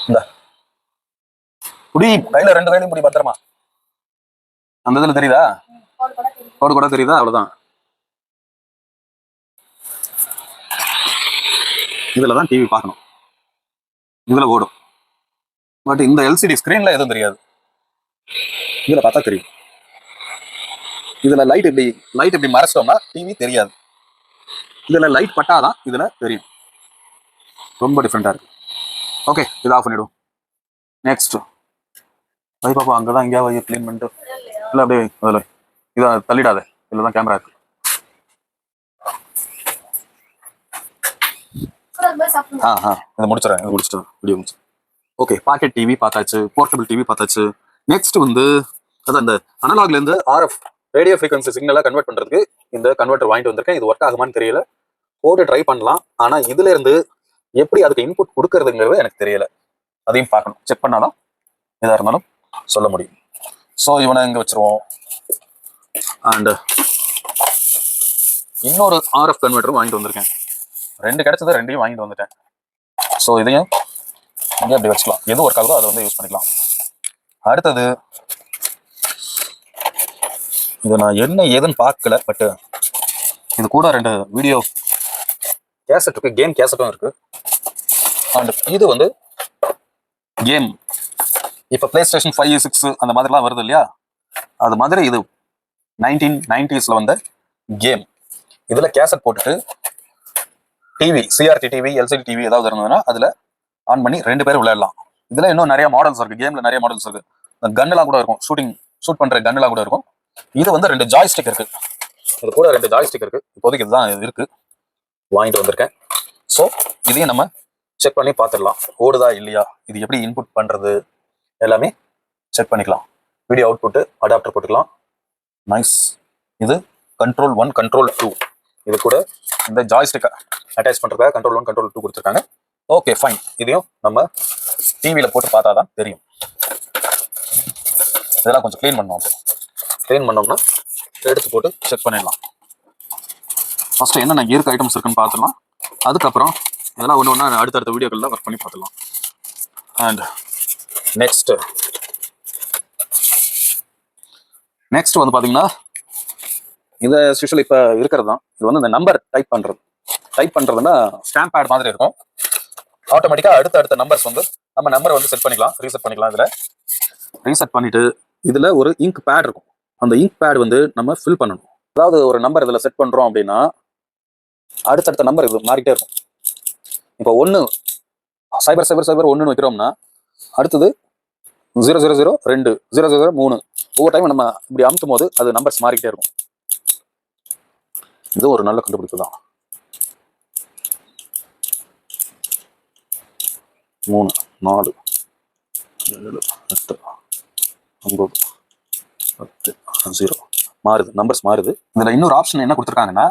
இந்த புடி கையில, 2 கையிலையும் புடி பத்திரமா. அந்த இதுல தெரியுதா, கோடு கூட தெரியுதா, அவ்வளவுதான். இதுல தான் டிவி பார்க்கணும், இதுல ஓடும். பட் இந்த எல்சிடி ஸ்கிரீன்ல எதுவும் தெரியாது, இதுல பார்த்தா தெரியும். இதுல லைட் இப்படி மறைச்சிட்டோம்னா டிவி தெரியாது. இதுல லைட் பட்டாதான் இதுல தெரியும். ரொம்ப டிஃப்ரெண்டா இருக்கு. ஓகே, இதை ஆஃப் பண்ணிடுவோம். நெக்ஸ்ட் வை பாப்பா, அங்கதான் எங்கேயா வை க்ளீன் பண்ணிட்டு. இல்லை அப்படியே அதில் இதை தள்ளிடாத, இதில் தான் கேமரா இருக்கு. இதை முடிச்சிடறேன், இதை முடிச்சிட்டு வீடியோ முடிச்சு. ஓகே, பாக்கெட் டிவி பார்த்தாச்சு, போர்ட்டபிள் டிவி பார்த்தாச்சு. நெக்ஸ்ட் வந்து அதான் இந்த அனலாக்ல இருந்து RF ரேடியோ ஃப்ரீக்வன்சி சிக்னலாக கன்வெர்ட் பண்றதுக்கு இந்த கன்வெர்ட்டர் வாங்கிட்டு வந்திருக்கேன். இது ஒர்க் ஆகுமான்னு தெரியல, போட்டு ட்ரை பண்ணலாம். ஆனா இதுல இருந்து எப்படி அதுக்கு இன்புட் கொடுக்கறதுங்கிறது எனக்கு தெரியல. அதையும் பார்க்கணும், செக் பண்ணாதான் எதா இருந்தாலும் சொல்ல முடியும். ஸோ இவனை இங்க வச்சிருவோம். அண்ட் இன்னொரு RF கன்வெர்ட்டரும் வாங்கிட்டு வந்திருக்கேன். 2 கிடைச்சது, 2ஐயும் வாங்கிட்டு வந்துட்டேன். ஸோ இதையும் இங்கே அப்படி வச்சுக்கலாம். எது ஒர்க் ஆகுதோ அதை வந்து யூஸ் பண்ணிக்கலாம். அடுத்தது இது நான் என்ன ஏதுன்னு பார்க்கல, பட் இது கூட 2 வீடியோ கேசட் இருக்கு, கேம் கேசட்டும் இருக்கு. அண்ட் இது வந்து கேம், இப்போ PlayStation 5, 6 அந்த மாதிரிலாம் வருது இல்லையா, அது மாதிரி இது 1990s வந்த கேம். இதில் கேசட் போட்டுட்டு TV, CRT TV, LCD TV ஏதாவது இருந்ததுன்னா அதில் ஆன் பண்ணி 2 பேரும் விளையாடலாம். இதில் இன்னும் நிறைய மாடல்ஸ் இருக்கு, கேமில் நிறைய மாடல்ஸ் இருக்கு. கன்னெல்லாம் கூட இருக்கும், ஷூட் பண்ணுற கன்னெல்லாம் கூட இருக்கும். இது வந்து 2 ஜாய்ஸ்டிக் இருக்கு, இது கூட 2 ஜாய்ஸ்டிக் இருக்கு. இப்போதைக்கு இதுதான் இருக்கு, வாங்கிட்டு வந்திருக்கேன். ஸோ இதையும் நம்ம செக் பண்ணி பார்த்துடலாம், ஓடுதா இல்லையா, இது எப்படி இன்புட் பண்ணுறது எல்லாமே செக் பண்ணிக்கலாம். வீடியோ அவுட்புட்டு அடாப்டர் போட்டுக்கலாம். நைஸ். இது Control 1, Control 2. இது கூட இந்த ஜாய்ஸ்டிக்கை அட்டாச் பண்ணுறதுக்காக Control 1, Control 2 கொடுத்துருக்காங்க. Okay fine. இதையும் நம்ம டிவியில் போட்டு பார்த்தா தான் தெரியும். இதெல்லாம் கொஞ்சம் க்ளீன் பண்ணுவோம். க்ளீன் பண்ணோம்னா எடுத்து போட்டு செக் பண்ணிடலாம். ஃபர்ஸ்ட் என்னென்ன இயற்கை ஐட்டம்ஸ் இருக்குன்னு பார்த்துலாம். அதுக்கப்புறம் இதெல்லாம் ஒன்று ஒன்றா அடுத்தடுத்த வீடியோக்களில் ஒர்க் பண்ணி பார்த்துலாம். அண்ட் நெக்ஸ்ட் வந்து பார்த்தீங்கன்னா இது யூஸ்வலி இப்போ இருக்கிறது தான். இது வந்து இந்த நம்பர் டைப் பண்ணுறதுன்னா ஸ்டாம்ப் பேட் மாதிரி இருக்கும். ஆட்டோமேட்டிக்காக அடுத்த நம்பர்ஸ் வந்து நம்ம நம்பரை வந்து செட் பண்ணிக்கலாம், ரீசெட் பண்ணிக்கலாம். இதில் ரீசெட் பண்ணிட்டு இதில் ஒரு இங்க் பேட் இருக்கும். அந்த இங்க் பேட் வந்து நம்ம ஃபில் பண்ணணும். அதாவது ஒரு நம்பர் இதில் செட் பண்ணுறோம் அப்படின்னா அடுத்தடுத்த நம்பர் இது மாறிக்கிட்டே இருக்கும். இப்போ 1 000 1ன்னு வைக்கிறோம்னா அடுத்தது 000 2 000 3. ஒவ்வொரு டைம் நம்ம இப்படி அமுத்தும் போது அது நம்பர்ஸ் மாறிக்கிட்டே இருக்கும். இது ஒரு நல்ல கண்டுபிடிப்பு தான். 3 4 7 8 9 10 0 மாறுது, நம்பர்ஸ் மாறுது. இதுல இன்னொரு ஆப்ஷன் என்ன கொடுத்துருக்காங்கன்னா,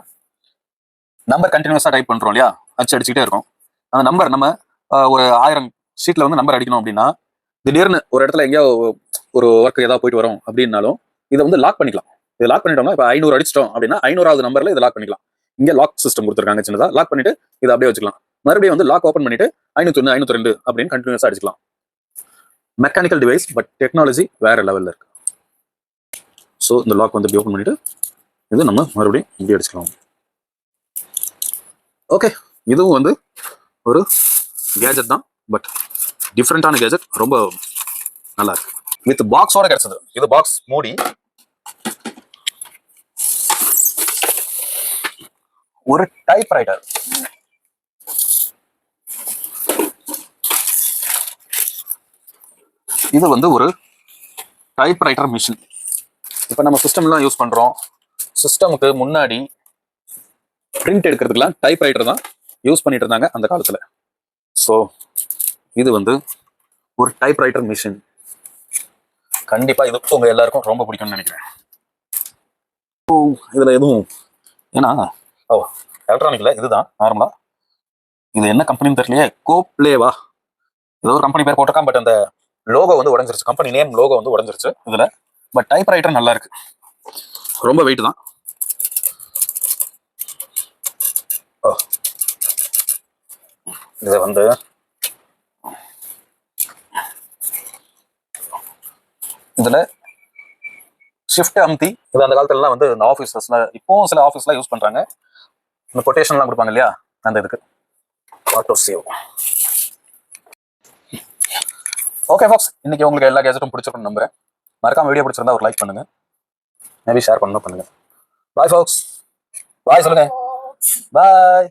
நம்பர் கண்டினியூஸா டைப் பண்றோம் இல்லையா, அடிச்சுக்கிட்டே இருக்கும். அந்த நம்பர் நம்ம ஒரு 1000 ஷீட்ல வந்து நம்பர் அடிக்கணும் அப்படின்னா, திடீர்னு ஒரு இடத்துல எங்கேயோ ஒரு ஒர்க் ஏதாவது போயிட்டு வரும் அப்படின்னாலும் இதை வந்து லாக் பண்ணிக்கலாம். இதை லாக் பண்ணிட்டோம்னா இப்போ 500 அடிச்சிட்டோம் அப்படின்னா 500வது நம்பர்ல இதை லாக் பண்ணிக்கலாம். இங்கே லாக் சிஸ்டம் கொடுத்துருக்காங்க சின்னதா. லாக் பண்ணிட்டு இதை அப்படியே வச்சுக்கலாம். மறுபடியும் வந்து லாக் ஓப்பன் பண்ணிட்டு 501 502 அப்படின்னு கண்டினியூஸா அடிச்சுக்கலாம். மெக்கானிக்கல் டிவைஸ், பட் டெக்னாலஜி வேற லெவல்ல இருக்கு. ஸோ இந்த லாக் வந்து இப்படி ஓப்பன் பண்ணிட்டு இது நம்ம மறுபடியும் இப்படி அடிச்சுக்கலாம். ஓகே, இதுவும் வந்து ஒரு கேஜெட் தான், பட் டிஃப்ரெண்டான கேஜெட், ரொம்ப நல்லா இருக்கு. வித் பாக்ஸோட கிடைச்சது. இது பாக்ஸ் மூடி. ஒரு டைப்ரைட்டர். இது வந்து ஒரு டைப்ரைட்டர் மிஷின். இப்போ நம்ம சிஸ்டம்லாம் யூஸ் பண்றோம். சிஸ்டமுக்கு முன்னாடி பிரிண்ட் எடுக்கிறதுக்குலாம் டைப்ரைட்டர் தான் யூஸ் பண்ணிட்டு இருந்தாங்க அந்த காலத்துல. ஸோ இது வந்து ஒரு டைப்ரைட்டர் மிஷின். கண்டிப்பா இது உங்க எல்லாருக்கும் ரொம்ப பிடிக்கும்னு நினைக்கிறேன். இதுல எதுவும் ஏன்னா எலக்ட்ரானிக்ல இதுதான் நார்மலா. இது என்ன கம்பெனின்னு தெரியலையே, கோப்லேவா ஏதோ ஒரு கம்பெனி பேர் போட்டிருக்கான். பட் அந்த லோகோ வந்து உடஞ்சிருச்சு, கம்பெனி நேம் லோகோ வந்து உடஞ்சிருச்சு இதுல. பட் டைப்ரைட்டர் நல்லா இருக்கு, ரொம்ப வெயிட் தான். இதை வந்து இதுல ஷிஃப்ட் அமுத்தி, இது அந்த காலத்துலலாம் வந்து இந்த ஆஃபீஸஸ்ல, இப்போவும் சில ஆஃபீஸ்ல யூஸ் பண்றாங்க. இந்த கொட்டேஷன்லாம் கொடுப்பாங்க இல்லையா, அந்த இதுக்கு ஆட்டோ சேவ். ஓகே ஃபாக்ஸ், இன்னைக்கு உங்களுக்கு எல்லா கேஜெட்டும் பிடிச்சிருக்கும்னு நம்புறேன். மறக்காம வீடியோ பிடிச்சிருந்தா ஒரு லைக் பண்ணுங்க, மேபி ஷேர் பண்ணுங்க. பாய் ஃபாக்ஸ், பாய் சொல்லுங்க. பாய்.